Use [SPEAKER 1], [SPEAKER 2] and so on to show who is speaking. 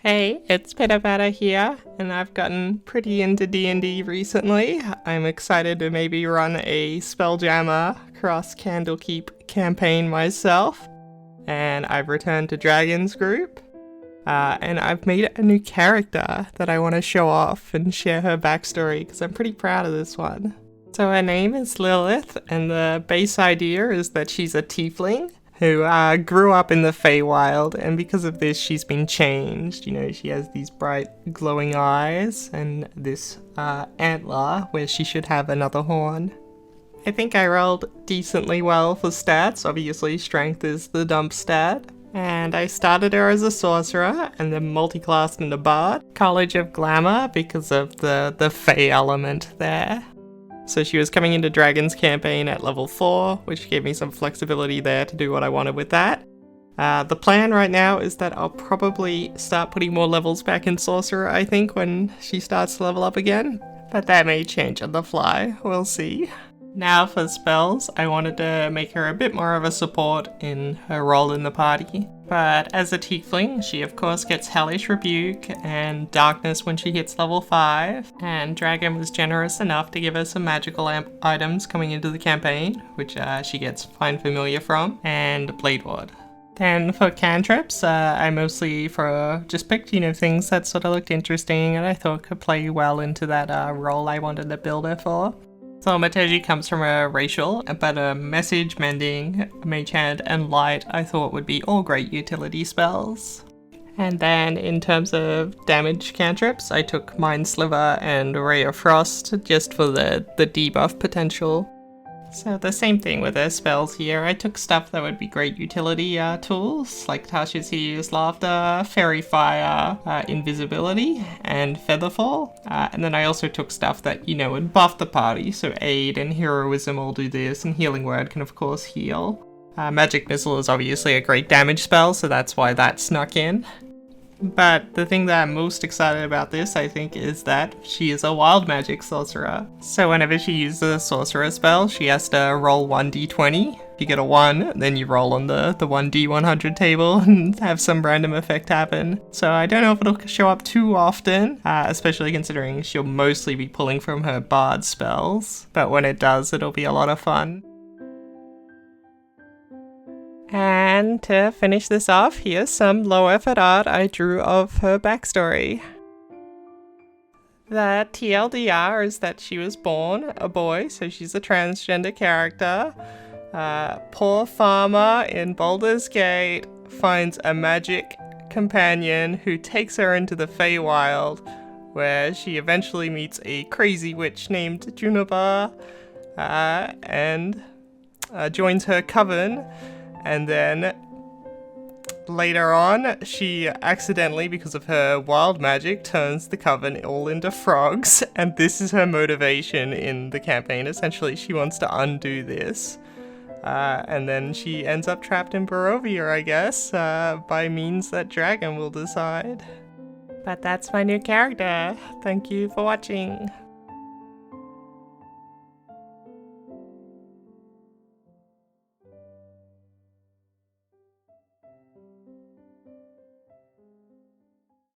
[SPEAKER 1] Hey, it's Pitabata here, and I've gotten pretty into D&D recently. I'm excited to maybe run a Spelljammer cross Candlekeep campaign myself, and I've returned to Dragon's Group, and I've made a new character that I want to show off and share her backstory, because I'm pretty proud of this one. So her name is Lilith, and the base idea is that she's a tiefling who grew up in the Feywild, and because of this she's been changed. You know, she has these bright glowing eyes and this antler where she should have another horn. I think I rolled decently well for stats. Obviously strength is the dump stat. And I started her as a sorcerer and then multi-classed into bard. College of Glamour because of the Fey element there. So she was coming into Dragon's campaign at level 4, which gave me some flexibility there to do what I wanted with that. The plan right now is that I'll probably start putting more levels back in Sorcerer, I think, when she starts to level up again. But that may change on the fly, we'll see. Now for spells, I wanted to make her a bit more of a support in her role in the party. But as a tiefling, she of course gets Hellish Rebuke and Darkness when she hits level 5, and Dragon was generous enough to give her some magical items coming into the campaign, which she gets Find Familiar from, and Blade Ward. Then for cantrips, I mostly just picked, things that sort of looked interesting and I thought could play well into that role I wanted to build her for. Thaumaturgy comes from a racial, but a Message, Mending, Mage Hand, and Light I thought would be all great utility spells. And then in terms of damage cantrips, I took Mind Sliver and Ray of Frost just for the debuff potential. So the same thing with the spells here. I took stuff that would be great utility tools, like Tasha's Hideous Laughter, Fairy Fire, Invisibility, and Featherfall. And then I also took stuff that, would buff the party, so Aid and Heroism will do this, and Healing Word can of course heal. Magic Missile is obviously a great damage spell, so that's why that snuck in. But the thing that I'm most excited about this, I think, is that she is a wild magic sorcerer. So whenever she uses a sorcerer spell, she has to roll 1d20. If you get a 1, then you roll on the 1d100 table and have some random effect happen. So I don't know if it'll show up too often, especially considering she'll mostly be pulling from her bard spells. But when it does, it'll be a lot of fun. And to finish this off, here's some low-effort art I drew of her backstory. The TLDR is that she was born a boy, so she's a transgender character. Poor farmer in Baldur's Gate finds a magic companion who takes her into the Feywild, where she eventually meets a crazy witch named Juniper, and joins her coven. And then later on, she accidentally, because of her wild magic, turns the coven all into frogs. And this is her motivation in the campaign. Essentially, she wants to undo this. And then she ends up trapped in Barovia, I guess, by means that Dragon will decide. But that's my new character. Thank you for watching.